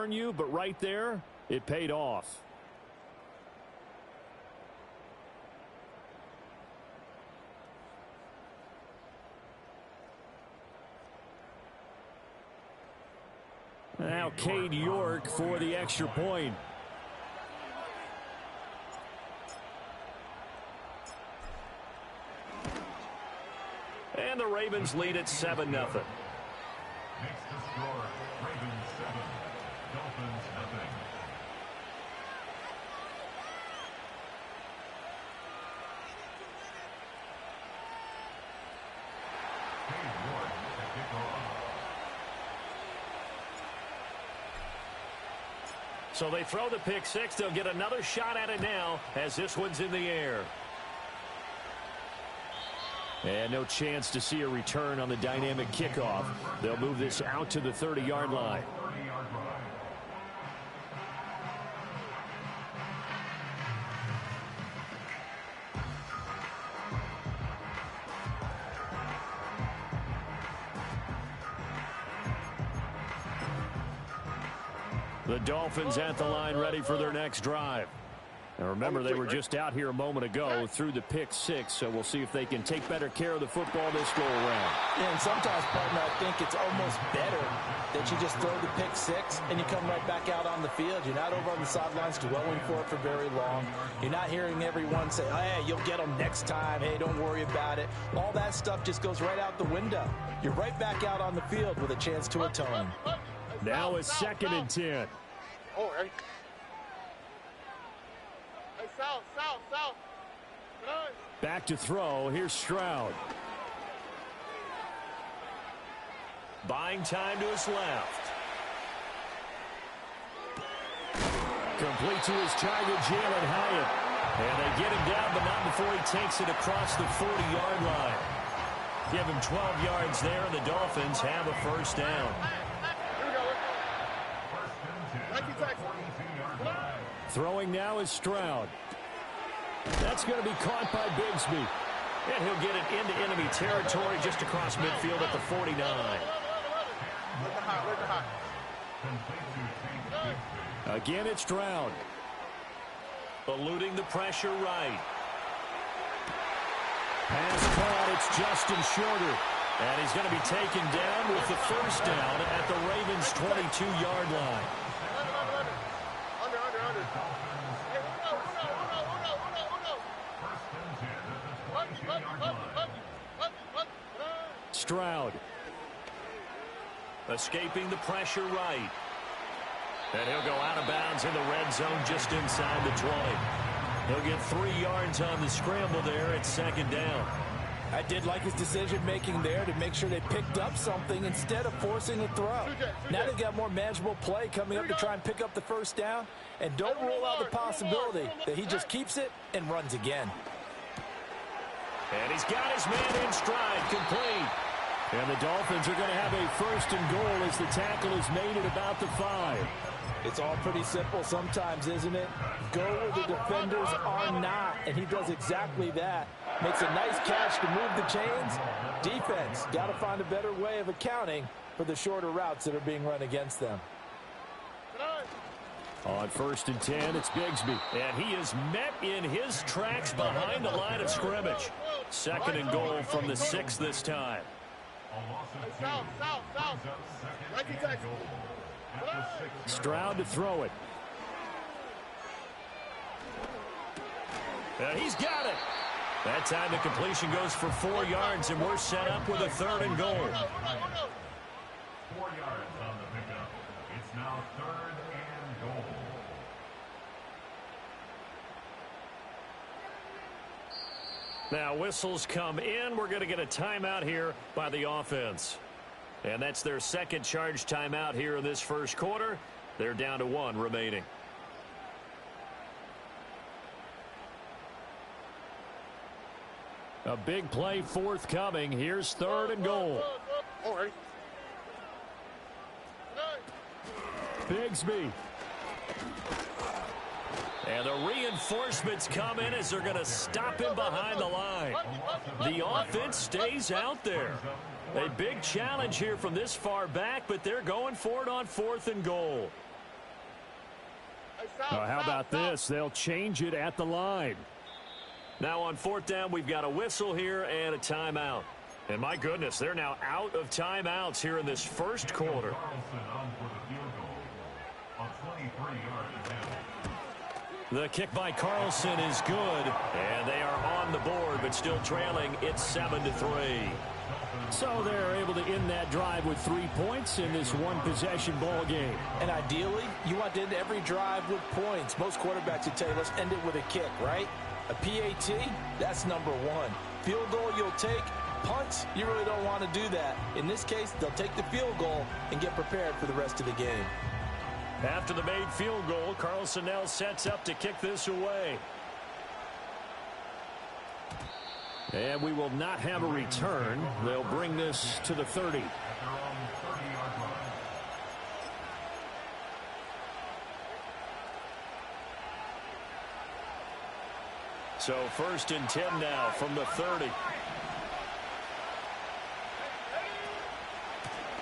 burn you, but right there, it paid off. Now Cade York for the extra point. And the Ravens lead at 7-0. Makes the score Ravens 7, Dolphins nothing. Cade York to kick off. So they throw the pick six. They'll get another shot at it now as this one's in the air. And no chance to see a return on the dynamic kickoff. They'll move this out to the 30-yard line. The Dolphins at the line ready for their next drive. Now remember, they were just out here a moment ago through the pick six, so we'll see if they can take better care of the football this go around. Yeah, and sometimes, partner, I think it's almost better that you just throw the pick six and you come right back out on the field. You're not over on the sidelines dwelling for it for very long. You're not hearing everyone say, hey, you'll get them next time. Hey, don't worry about it. All that stuff just goes right out the window. You're right back out on the field with a chance to atone. Now it's 2nd and 10. Oh, hey. Hey, south. Back to throw. Here's Stroud. Buying time to his left. Complete to his target, Jalen Hyatt. And they get him down, but not before he takes it across the 40-yard line. Give him 12 yards there, and the Dolphins have a first down. Throwing now is Stroud. That's going to be caught by Bigsby. And he'll get it into enemy territory just across midfield at the 49. Again, it's Stroud. Eluding the pressure right. Pass caught. It's Justin Shorter. And he's going to be taken down with the first down at the Ravens' 22-yard line. Stroud. Escaping the pressure right. And he'll go out of bounds in the red zone just inside the 20. He'll get 3 yards on the scramble there at 2nd down. I did like his decision-making there to make sure they picked up something instead of forcing a throw. Now they've got more manageable play coming up to try and pick up the first down. And don't rule out the possibility that he just keeps it and runs again. And he's got his man in stride, complete. And the Dolphins are going to have a 1st and goal as the tackle is made at about the 5. It's all pretty simple sometimes, isn't it? Go where the defenders are not, and he does exactly that. Makes a nice catch to move the chains. Defense got to find a better way of accounting for the shorter routes that are being run against them. On 1st and 10, it's Bigsby. And he is met in his tracks behind the line of scrimmage. 2nd and goal from the 6 this time. Stroud to throw it. And he's got it. That time the completion goes for 4 yards, and we're set up with a 3rd and goal. 4 yards on the pickup. It's now 3rd and goal. Now whistles come in. We're going to get a timeout here by the offense. And that's their 2nd charge timeout here in this 1st quarter. They're down to 1 remaining. A big play forthcoming. Here's 3rd and goal. Bigsby. And the reinforcements come in as they're going to stop him behind the line. The offense stays out there. A big challenge here from this far back, but they're going for it on 4th and goal. How about this? They'll change it at the line. Now on 4th down, we've got a whistle here and a timeout. And my goodness, they're now out of timeouts here in this first quarter. The kick by Carlson is good, and they are on the board, but still trailing. It's 7-3. So they're able to end that drive with 3 points in this one-possession ball game. And ideally, you want to end every drive with points. Most quarterbacks would tell you, let's end it with a kick, right? A PAT, that's number 1. Field goal you'll take. Punts, you really don't want to do that. In this case, they'll take the field goal and get prepared for the rest of the game. After the made field goal, Carlson now sets up to kick this away. And we will not have a return. They'll bring this to the 30. So 1st and 10 now from the 30.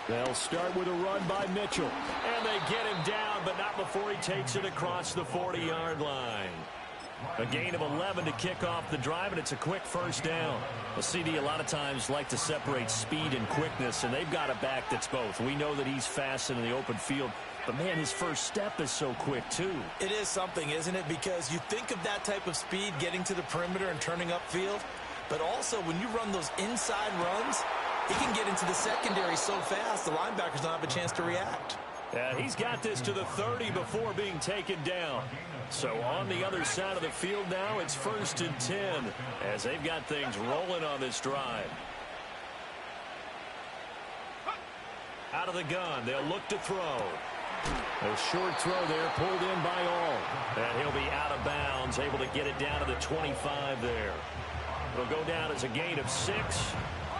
They'll start with a run by Mitchell. And they get him down, but not before he takes it across the 40-yard line. A gain of 11 to kick off the drive, and it's a quick first down. A CD a lot of times like to separate speed and quickness, and they've got a back that's both. We know that he's fast in the open field, but, man, his first step is so quick, too. It is something, isn't it? Because you think of that type of speed getting to the perimeter and turning upfield, but also when you run those inside runs, he can get into the secondary so fast the linebackers don't have a chance to react. He's got this to the 30 before being taken down. So on the other side of the field now, it's 1st and 10 as they've got things rolling on this drive. Out of the gun, they'll look to throw. A short throw there pulled in by All. And he'll be out of bounds, able to get it down to the 25 there. It'll go down as a gain of 6,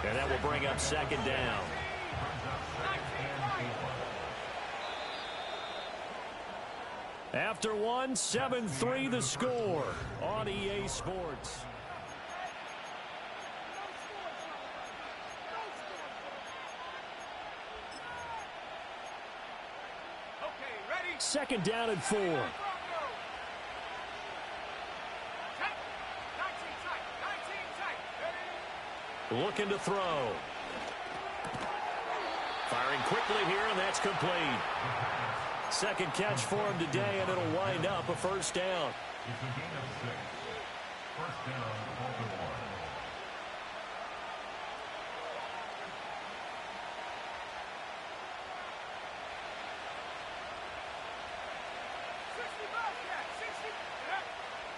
and that will bring up 2nd down. After 1, 7-3 the score on EA Sports. Okay, ready? 2nd down and 4. Looking to throw. Firing quickly here, and that's complete. 2nd catch for him today, and it'll wind up a 1st down. It's a gain of 6. 1st down, Baltimore.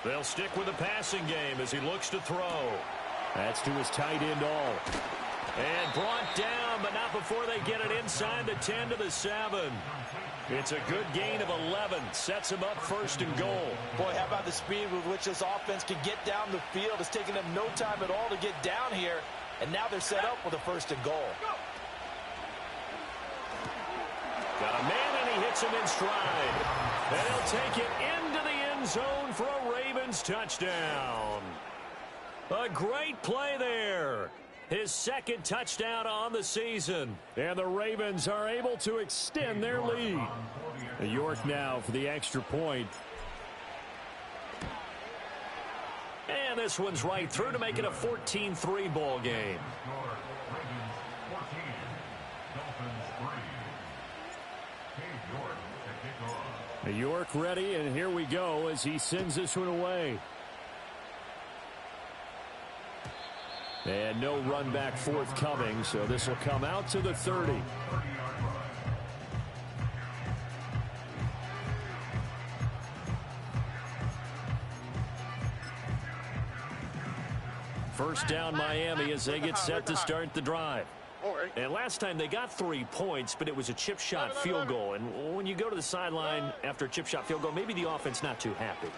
They'll stick with the passing game as he looks to throw. That's to his tight end All. And brought down, but not before they get it inside the 10 to the 7. It's a good gain of 11. Sets him up 1st and goal. Boy, how about the speed with which this offense can get down the field? It's taken them no time at all to get down here. And now they're set up with a 1st and goal. Got a man, and he hits him in stride. And he'll take it into the end zone for a Ravens touchdown. A great play there. His 2nd touchdown on the season. And the Ravens are able to extend their lead. York now for the extra point. And this one's right through to make it a 14-3 ball game. York ready, and here we go as he sends this one away. And no run back forthcoming, so this will come out to the 30. First down Miami as they get set to start the drive. And last time they got 3 points, but it was a chip shot field goal. And when you go to the sideline after a chip shot field goal, maybe the offense not too happy.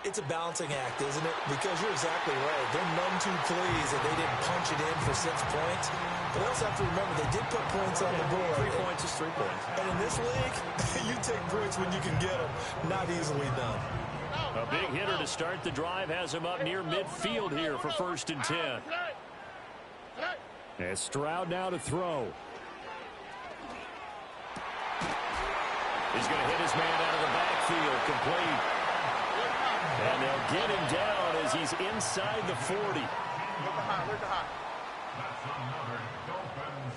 It's a balancing act, isn't it? Because you're exactly right. They're none too pleased that they didn't punch it in for 6 points. But they also have to remember they did put points on the board. 3 points is 3 points. And in this league, you take points when you can get them. Not easily done. A big hitter to start the drive has him up near midfield here for 1st and 10. And Stroud now to throw. He's going to hit his man out of the backfield, complete. And they'll get him down as he's inside the 40. Look behind, look behind. That's another Dolphins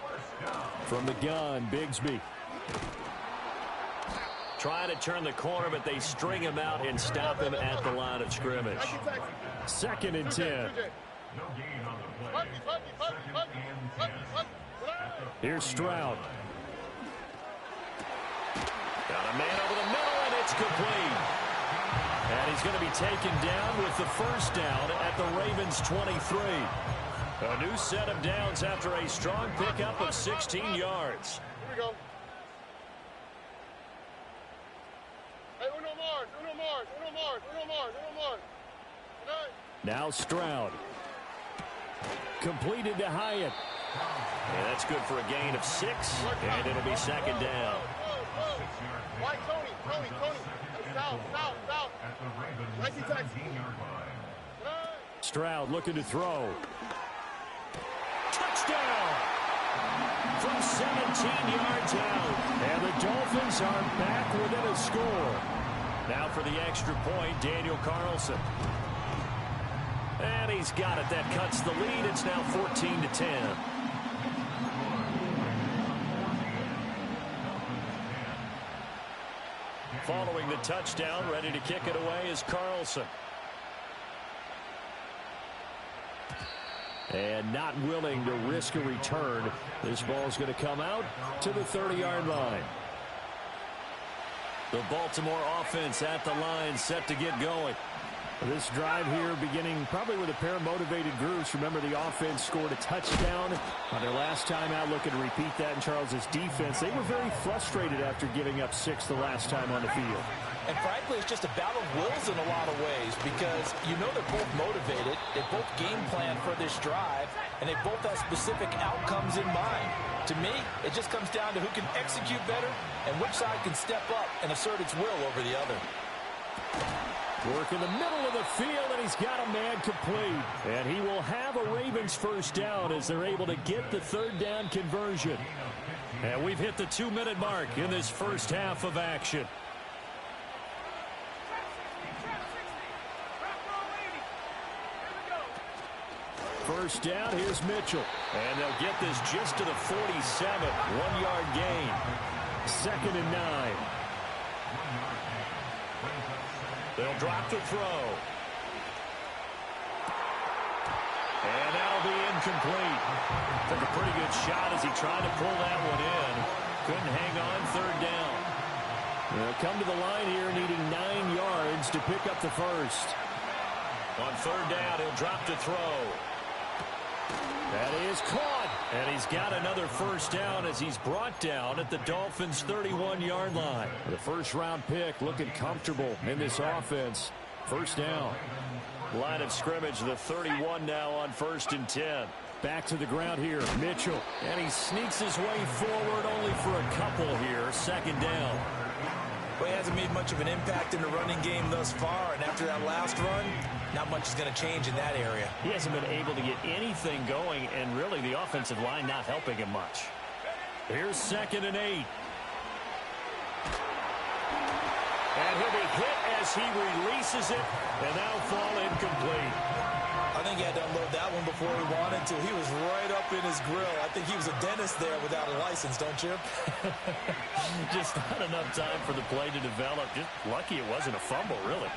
first down. From the gun, Bigsby. Trying to turn the corner, but they string him out and stop him at the line of scrimmage. 2nd and 10. No gain on the play. Second and 10. Here's Stroud. Got a man over the middle, and it's complete. And he's going to be taken down with the first down at the Ravens' 23. A new set of downs after a strong pickup of 16 yards. Here we go. Hey, Uno Mars, Uno Mars, Uno Mars, Uno Mars, Uno Mars. Now Stroud. Completed to Hyatt. And that's good for a gain of 6, and it'll be second down. White, Tony. Hey, south. At the Ravens' 17-yard line. Stroud looking to throw. Touchdown! From 17 yards out. And the Dolphins are back within a score. Now for the extra point, Daniel Carlson. And he's got it. That cuts the lead. It's now 14-10. Following the touchdown, ready to kick it away is Carlson. And not willing to risk a return. This ball's going to come out to the 30-yard line. The Baltimore offense at the line, set to get going. This drive here beginning probably with a pair of motivated groups. Remember, the offense scored a touchdown on their last time out, looking to repeat that in Charles's defense. They were very frustrated after giving up 6 the last time on the field. And frankly, it's just a battle of wills in a lot of ways because you know they're both motivated. They both game plan for this drive, and they both have specific outcomes in mind. To me, it just comes down to who can execute better and which side can step up and assert its will over the other. Work in the middle of the field, and he's got a man complete. And he will have a Ravens first down as they're able to get the third down conversion. And we've hit the 2-minute mark in this first half of action. First down, here's Mitchell. And they'll get this just to the 47. 1-yard gain. 2nd and 9. They'll drop to throw. And that'll be incomplete. Took a pretty good shot as he tried to pull that one in. Couldn't hang on, third down. They'll come to the line here needing 9 yards to pick up the first. On third down, he'll drop to throw. That is caught. And he's got another first down as he's brought down at the Dolphins' 31-yard line. The first-round pick looking comfortable in this offense. First down. Line of scrimmage, the 31 now on 1st and 10. Back to the ground here, Mitchell. And he sneaks his way forward only for a couple here. 2nd down. Well, he hasn't made much of an impact in the running game thus far, and after that last run, not much is going to change in that area. He hasn't been able to get anything going, and really the offensive line not helping him much. Here's 2nd and 8. And he'll be hit as he releases it, and that'll fall incomplete. I think he had to unload that one before he wanted to. He was right up in his grill. I think he was a dentist there without a license, don't you? Just not enough time for the play to develop. Just lucky it wasn't a fumble, really.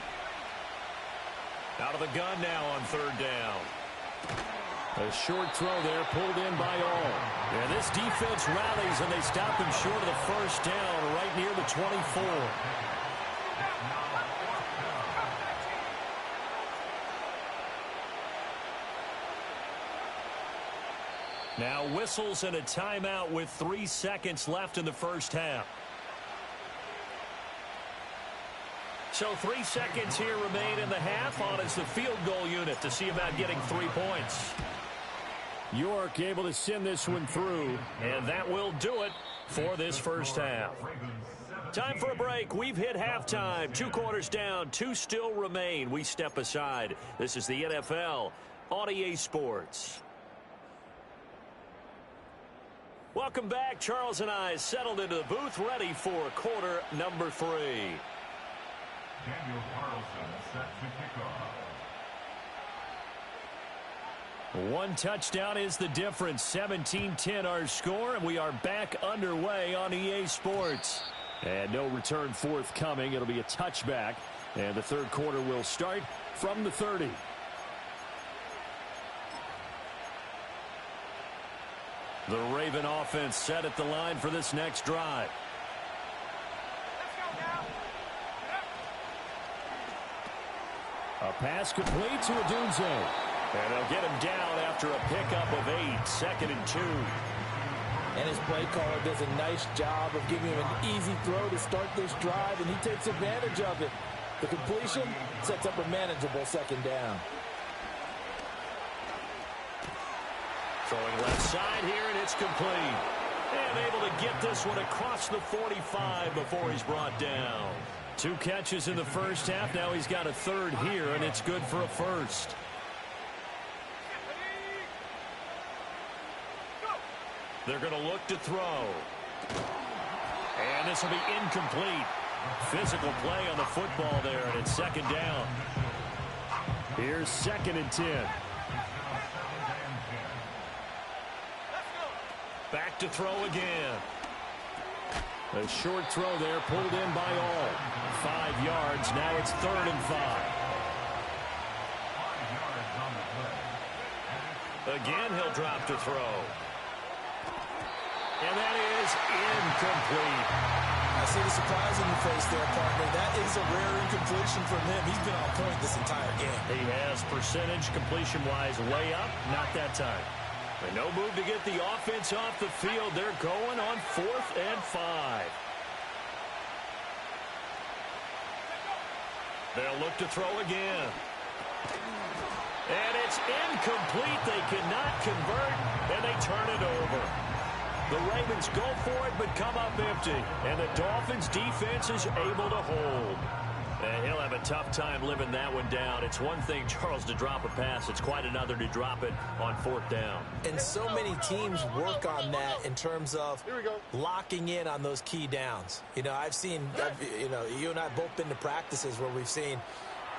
Out of the gun now on third down. A short throw there pulled in by all. And this defense rallies, and they stop him short of the first down right near the 24. Now whistles and a timeout with 3 seconds left in the first half. So 3 seconds here remain in the half on as the field goal unit to see about getting 3 points. York able to send this one through, and that will do it for this first half. Time for a break. We've hit halftime. 2 quarters down, 2 still remain. We step aside. This is the NFL on EA Sports. Welcome back. Charles and I settled into the booth, ready for quarter number 3. Daniel Carlson set to kick off. One touchdown is the difference. 17-10 our score, and we are back underway on EA Sports. And no return forthcoming. It'll be a touchback, and the third quarter will start from the 30. The Raven offense set at the line for this next drive. A pass complete to Odunze. And they'll get him down after a pickup of 8, 2nd and 2. And his play caller does a nice job of giving him an easy throw to start this drive, and he takes advantage of it. The completion sets up a manageable 2nd down. Throwing left side here, and it's complete. And able to get this one across the 45 before he's brought down. 2 catches in the first half. Now he's got a 3rd here, and it's good for a 1st. They're going to look to throw. And this will be incomplete. Physical play on the football there, and it's 2nd down. Here's 2nd and 10. Back to throw again. A short throw there, pulled in by all. 5 yards. Now it's 3rd and 5. Again, he'll drop to throw. And that is incomplete. I see the surprise in your face there, partner. That is a rare incompletion from him. He's been on point this entire game. He has percentage completion-wise way up. Not that time. And no move to get the offense off the field. They're going on 4th and 5. They'll look to throw again. And it's incomplete. They cannot convert, and they turn it over. The Ravens go for it, but come up empty. And the Dolphins' defense is able to hold. And he'll have a tough time living that one down. It's one thing, Charles, to drop a pass. It's quite another to drop it on 4th down. And so many teams work on that in terms of locking in on those key downs. You know, you and I both been to practices where we've seen,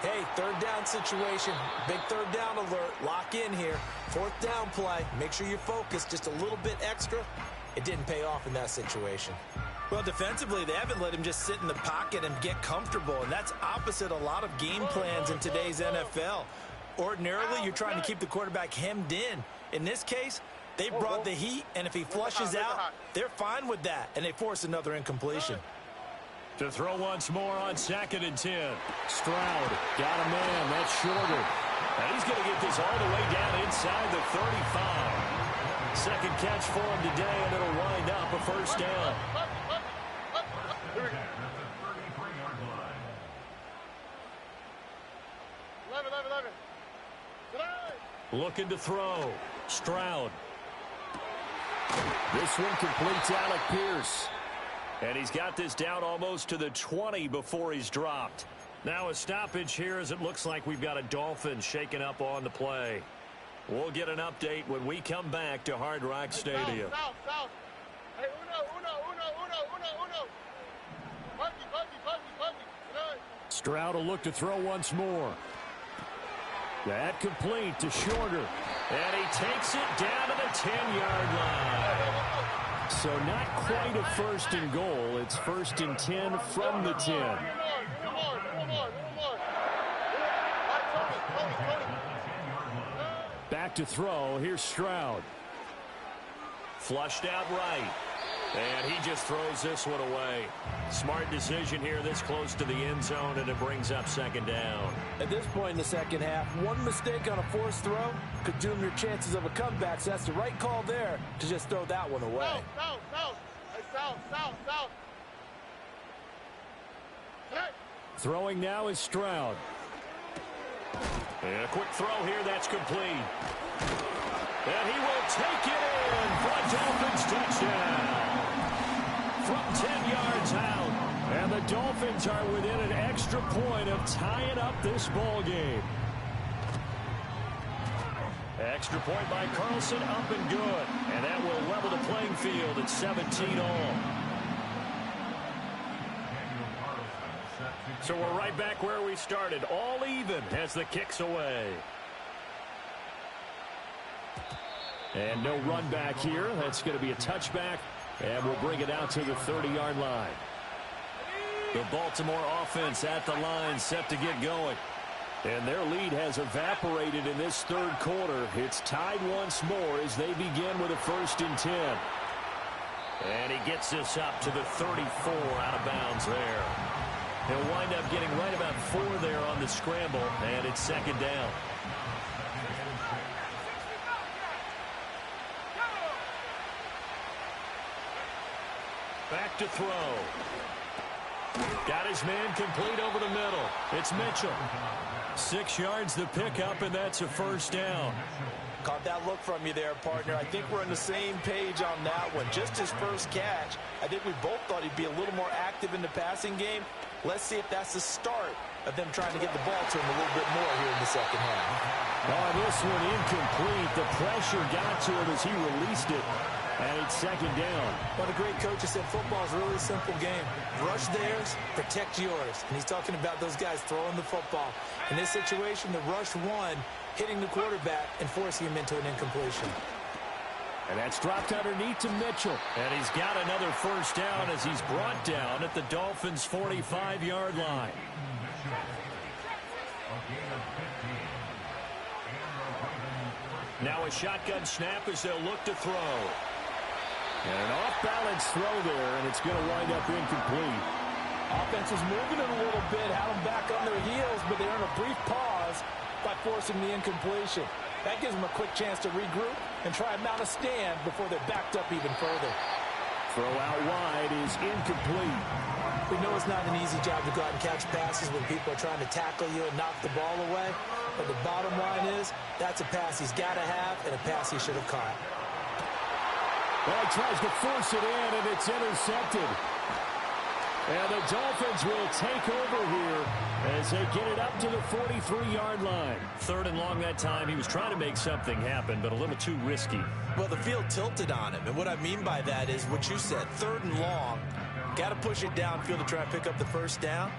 hey, 3rd down situation, big 3rd down alert, lock in here. 4th down play, make sure you're focused just a little bit extra. It didn't pay off in that situation. Well, defensively, they haven't let him just sit in the pocket and get comfortable, and that's opposite a lot of game plans in today's NFL. Ordinarily, you're trying to keep the quarterback hemmed in. In this case, they brought the heat, and if he flushes out, they're fine with that, and they force another incompletion. To throw once more on 2nd and 10. Stroud got a man. That's shorter. And he's going to get this all the way down inside the 35. 2nd catch for him today, and it'll wind up a 1st down. Looking to throw. Stroud. This one completes Alec Pierce. And he's got this down almost to the 20 before he's dropped. Now a stoppage here as it looks like we've got a Dolphin shaken up on the play. We'll get an update when we come back to Hard Rock Stadium. South. Hey, uno. Stroud will look to throw once more. That complete to Shorter. And he takes it down to the 10-yard line. So not quite a 1st and goal. It's 1st and 10 from the 10. Back to throw. Here's Stroud. Flushed out right. And he just throws this one away. Smart decision here this close to the end zone, and it brings up 2nd down. At this point in the 2nd half, one mistake on a forced throw could doom your chances of a comeback. So that's the right call there to just throw that one away. South. Throwing now is Stroud. And a quick throw here, that's complete. And he will take it in for a Dolphins touchdown. From 10 yards out. And the Dolphins are within an extra point of tying up this ball game. Extra point by Carlson, up and good. And that will level the playing field at 17 all. So we're right back where we started, all even as the kick's away. And no run back here. That's going to be a touchback, and we'll bring it out to the 30-yard line. The Baltimore offense at the line, set to get going. And their lead has evaporated in this third quarter. It's tied once more as they begin with a 1st and 10. And he gets this up to the 34, out of bounds there. He'll wind up getting right about 4 there on the scramble, and it's 2nd down. Back to throw. Got his man complete over the middle. It's Mitchell. 6 yards the pickup, and that's a 1st down. Caught that look from you there, partner. I think we're on the same page on that one. Just his first catch. I think we both thought he'd be a little more active in the passing game. Let's see if that's the start of them trying to get the ball to him a little bit more here in the second half. Oh, this one incomplete. The pressure got to him as he released it. And it's 2nd down. One of the great coaches said football is a really simple game. Rush theirs, protect yours. And he's talking about those guys throwing the football. In this situation, the rush one, hitting the quarterback and forcing him into an incompletion. And that's dropped underneath to Mitchell. And he's got another 1st down as he's brought down at the Dolphins' 45-yard line. Now a shotgun snap as they'll look to throw. And an off-balance throw there, and it's going to wind up incomplete. Offense was moving it a little bit, had them back on their heels, but they earned a brief pause by forcing the incompletion. That gives them a quick chance to regroup and try and mount a stand before they're backed up even further. Throw out wide is incomplete. We know it's not an easy job to go out and catch passes when people are trying to tackle you and knock the ball away. But the bottom line is, that's a pass he's got to have and a pass he should have caught. Well, he tries to force it in, and it's intercepted. And the Dolphins will take over here as they get it up to the 43-yard line. 3rd and long that time. He was trying to make something happen, but a little too risky. Well, the field tilted on him, and what I mean by that is what you said, 3rd and long. Got to push it downfield to try and pick up the 1st down.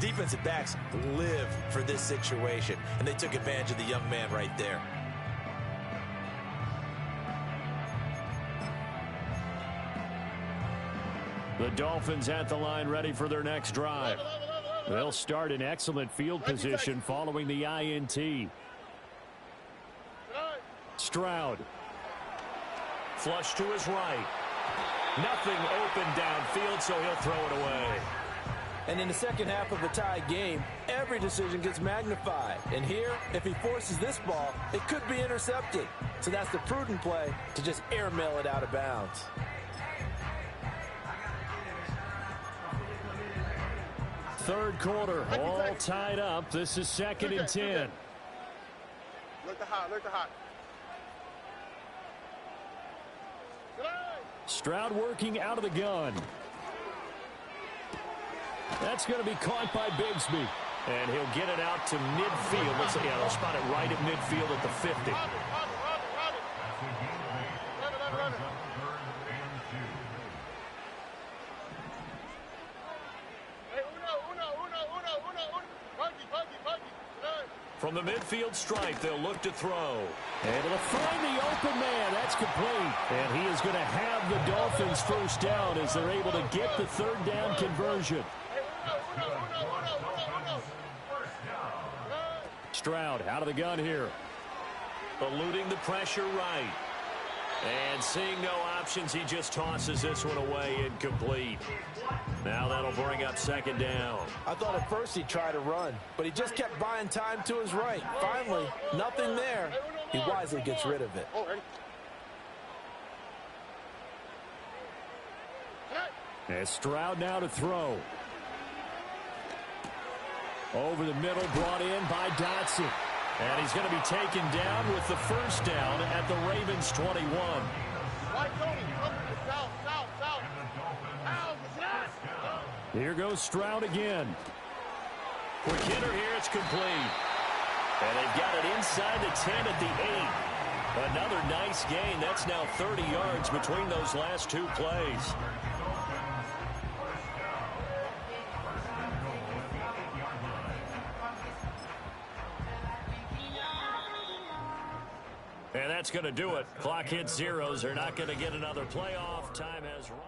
Defensive backs live for this situation, and they took advantage of the young man right there. The Dolphins at the line, ready for their next drive. They'll start in excellent field position following the INT. Stroud. Flush to his right. Nothing open downfield, so he'll throw it away. And in the second half of a tie game, every decision gets magnified. And here, if he forces this ball, it could be intercepted. So that's the prudent play to just airmail it out of bounds. Third quarter, all tied up. This is 2nd and 10. Look the hot, look the hot. Stroud working out of the gun. That's going to be caught by Bigsby. And he'll get it out to midfield. Let's see, they'll spot it right at midfield at the 50. From the midfield stripe, they'll look to throw. Able to find the open man. That's complete. And he is going to have the Dolphins 1st down as they're able to get the 3rd down conversion. Stroud out of the gun here. Eluding the pressure right. And seeing no options, he just tosses this one away, incomplete. Now that'll bring up 2nd down. I thought at first he'd try to run, but he just kept buying time to his right. Finally, nothing there. He wisely gets rid of it. And Stroud now to throw. Over the middle, brought in by Dotson. And he's going to be taken down with the 1st down at the Ravens 21. Here goes Stroud again. Quick hitter here, it's complete. And they've got it inside the 10 at the 8. Another nice gain. That's now 30 yards between those last 2 plays. that's going to do it. Clock hits zeros. They're not going to get another playoff. Time has run.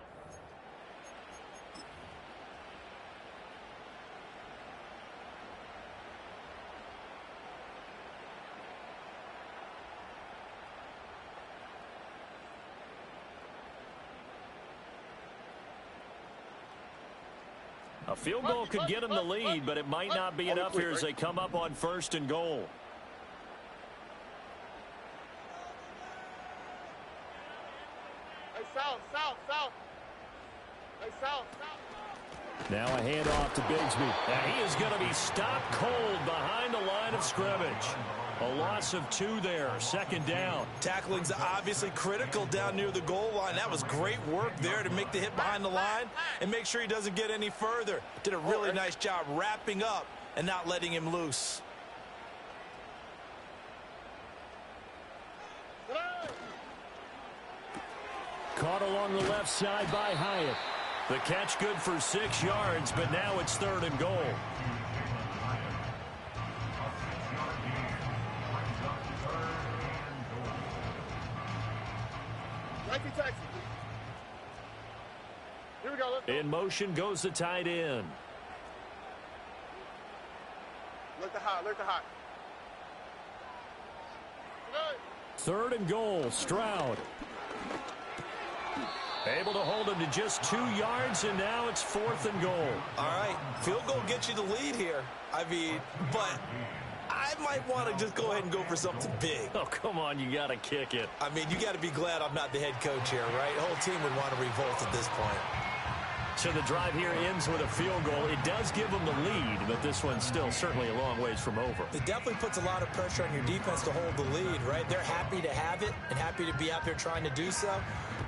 A field goal could get them the lead, but it might not be enough here as they come up on 1st and goal. Hey, south. Hey, south. Now a handoff to Bigsby. And he is going to be stopped cold behind the line of scrimmage. A loss of 2 there, 2nd down. Tackling's obviously critical down near the goal line. That was great work there to make the hit behind the line and make sure he doesn't get any further. Did a really nice job wrapping up and not letting him loose. Caught along the left side by Hyatt. The catch good for 6 yards, but now it's 3rd and goal. Here we go. Let's go. In motion goes the tight end. Look the high. 3rd and goal, Stroud. Able to hold him to just 2 yards, and now it's 4th and goal. All right, field goal gets you the lead here. I mean, but I might want to just go ahead and go for something big. Oh, come on, you got to kick it. I mean, you got to be glad I'm not the head coach here, right? The whole team would want to revolt at this point. So the drive here ends with a field goal. It does give them the lead, but this one's still certainly a long ways from over. It definitely puts a lot of pressure on your defense to hold the lead, right? They're happy to have it and happy to be out there trying to do so.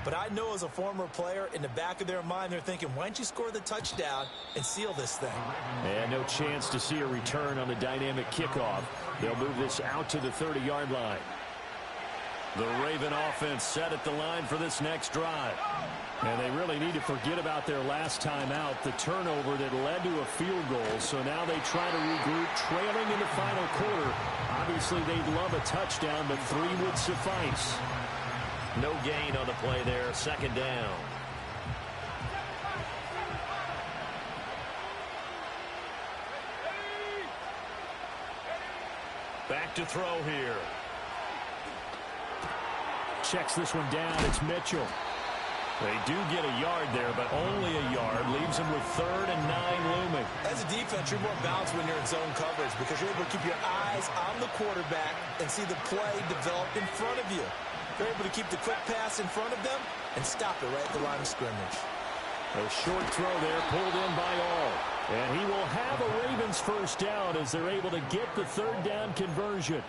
But I know as a former player, in the back of their mind, they're thinking, why don't you score the touchdown and seal this thing? And no chance to see a return on the dynamic kickoff. They'll move this out to the 30-yard line. The Raven offense set at the line for this next drive. And they really need to forget about their last time out, the turnover that led to a field goal. So now they try to regroup, trailing in the final quarter. Obviously, they'd love a touchdown, but 3 would suffice. No gain on the play there, 2nd down. Back to throw here. Checks this one down. It's Mitchell. They do get a yard there, but only a yard. Leaves them with 3rd and 9 looming. As a defense, you're more balanced when you're in zone coverage because you're able to keep your eyes on the quarterback and see the play develop in front of you. They're able to keep the quick pass in front of them and stop it right at the line of scrimmage. A short throw there pulled in by All. And he will have a Ravens 1st down as they're able to get the 3rd down conversion.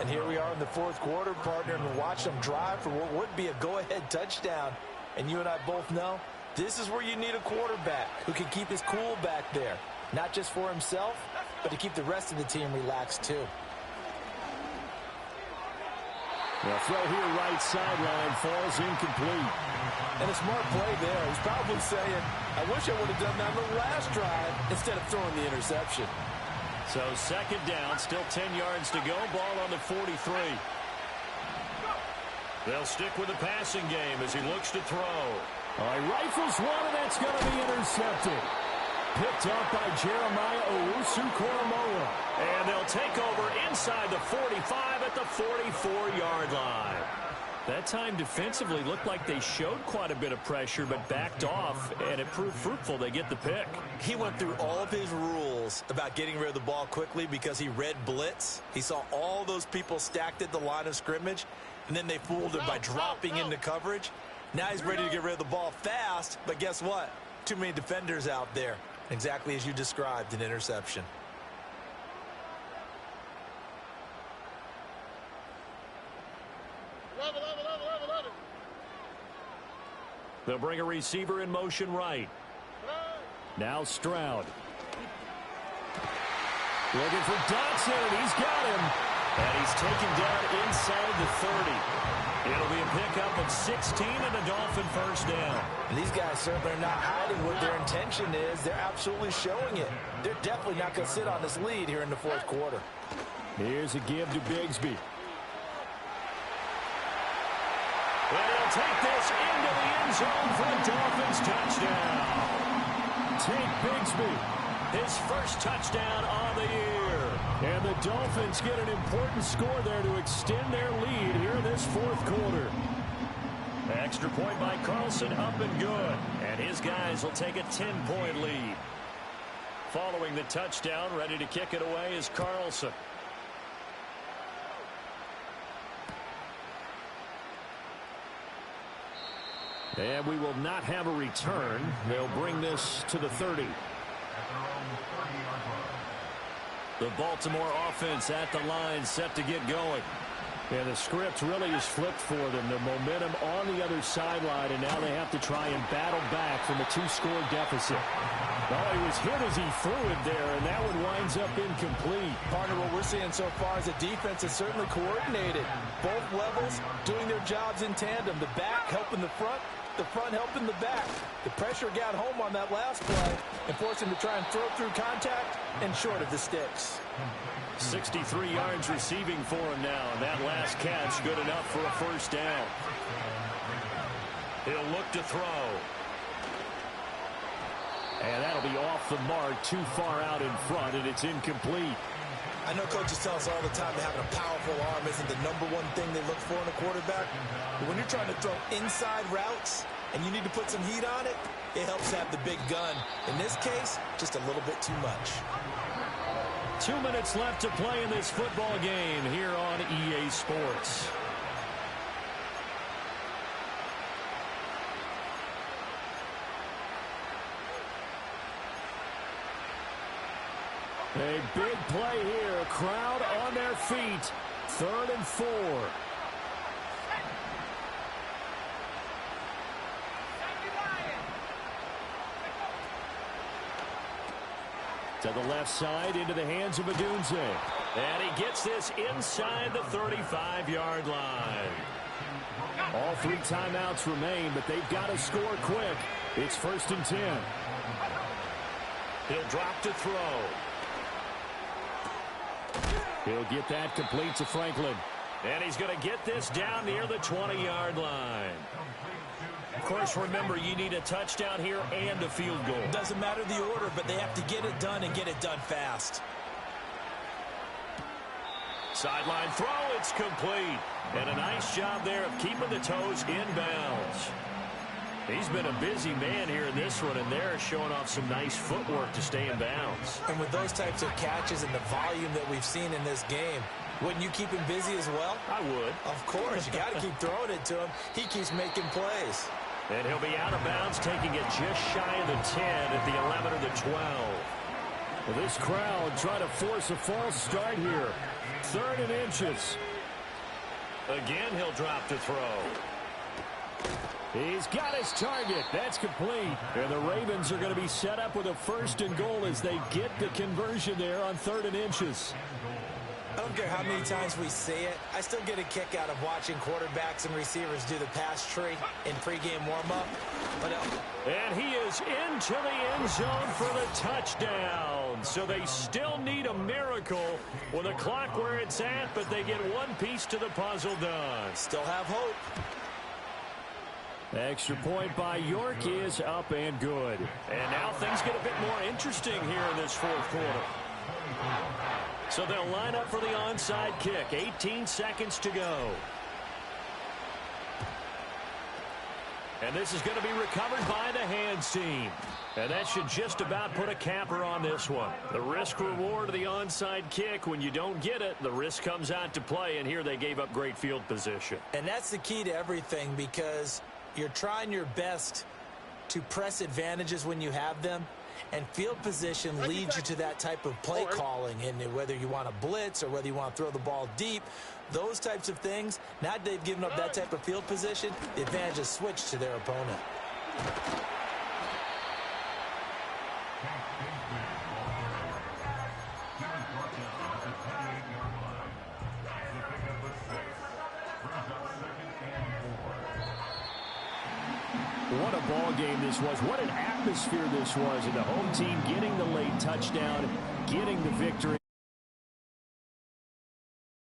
And here we are in the 4th quarter, partner, and watch them drive for what would be a go-ahead touchdown. And you and I both know this is where you need a quarterback who can keep his cool back there. Not just for himself, but to keep the rest of the team relaxed too. The throw here right sideline falls incomplete. And a smart play there. He's probably saying, I wish I would have done that on the last drive instead of throwing the interception. So 2nd down, still 10 yards to go. Ball on the 43. They'll stick with the passing game as he looks to throw. All right, rifles one, and that's going to be intercepted. Picked up by Jeremiah Owusu-Koramoah. And they'll take over inside the 45 at the 44-yard line. That time defensively looked like they showed quite a bit of pressure but backed off, and it proved fruitful. They get the pick. He went through all of his rules about getting rid of the ball quickly because he read blitz. He saw all those people stacked at the line of scrimmage, and then they fooled him by dropping into coverage. Now he's ready to get rid of the ball fast, but guess what? Too many defenders out there. Exactly as you described, an interception. They'll bring a receiver in motion right. Now Stroud. Looking for Dotson. He's got him. And he's taken down inside the 30. It'll be a pickup of 16 and a Dolphin 1st down. And these guys certainly are not hiding what their intention is. They're absolutely showing it. They're definitely not going to sit on this lead here in the 4th quarter. Here's a give to Bigsby. And he'll take this into the end zone for a Dolphins touchdown. Tate Bigsby, his first touchdown on the year. And the Dolphins get an important score there to extend their lead here in this fourth quarter. Extra point by Carlson, up and good. And his guys will take a 10-point lead. Following the touchdown, ready to kick it away is Carlson. And we will not have a return. They'll bring this to the 30. The Baltimore offense at the line, set to get going. And the script really is flipped for them. The momentum on the other sideline, and now they have to try and battle back from a 2-score deficit. Well, he was hit as he threw it there, and that one winds up incomplete. Partner, what we're seeing so far is the defense is certainly coordinated. Both levels doing their jobs in tandem. The back helping the front helping the back. The pressure got home on that last play and forced him to try and throw through contact and short of the sticks. 63 yards receiving for him now, and that last catch good enough for a first down. He'll look to throw. And that'll be off the mark, too far out in front, and it's incomplete. I know coaches tell us all the time that having a powerful arm isn't the number one thing they look for in a quarterback. But when you're trying to throw inside routes and you need to put some heat on it, it helps have the big gun. In this case, just a little bit too much. 2 minutes left to play in this football game here on EA Sports. A big play here. Crowd on their feet. 3rd and 4. To the left side, into the hands of Adunze. And he gets this inside the 35-yard line. All 3 timeouts remain, but they've got to score quick. It's 1st and 10. He'll drop to throw. He'll get that complete to Franklin. And he's going to get this down near the 20-yard line. Of course, remember, you need a touchdown here and a field goal. Doesn't matter the order, but they have to get it done and get it done fast. Sideline throw, it's complete. And a nice job there of keeping the toes in bounds. He's been a busy man here in this one, and they're showing off some nice footwork to stay in bounds. And with those types of catches and the volume that we've seen in this game, wouldn't you keep him busy as well? I would. Of course. You got to keep throwing it to him. He keeps making plays. And he'll be out of bounds, taking it just shy of the 10 at the 11 or the 12. Well, this crowd trying to force a false start here. 3rd and inches. Again, he'll drop to throw. He's got his target. That's complete. And the Ravens are going to be set up with a 1st and goal as they get the conversion there on 3rd and inches. I don't care how many times we say it. I still get a kick out of watching quarterbacks and receivers do the pass tree in pregame warm-up. And he is into the end zone for the touchdown. So they still need a miracle with a clock where it's at, but they get one piece to the puzzle done. Still have hope. Extra point by York is up and good. And now things get a bit more interesting here in this 4th quarter. So they'll line up for the onside kick. 18 seconds to go. And this is going to be recovered by the hands team. And that should just about put a capper on this one. The risk-reward of the onside kick, when you don't get it, the risk comes out to play, and here they gave up great field position. And that's the key to everything, because you're trying your best to press advantages when you have them, and field position leads you to that type of play calling. And whether you want to blitz or whether you want to throw the ball deep, those types of things, now that they've given up that type of field position, the advantage is switched to their opponent. What a ball game this was. What an atmosphere this was. And the home team getting the late touchdown, getting the victory.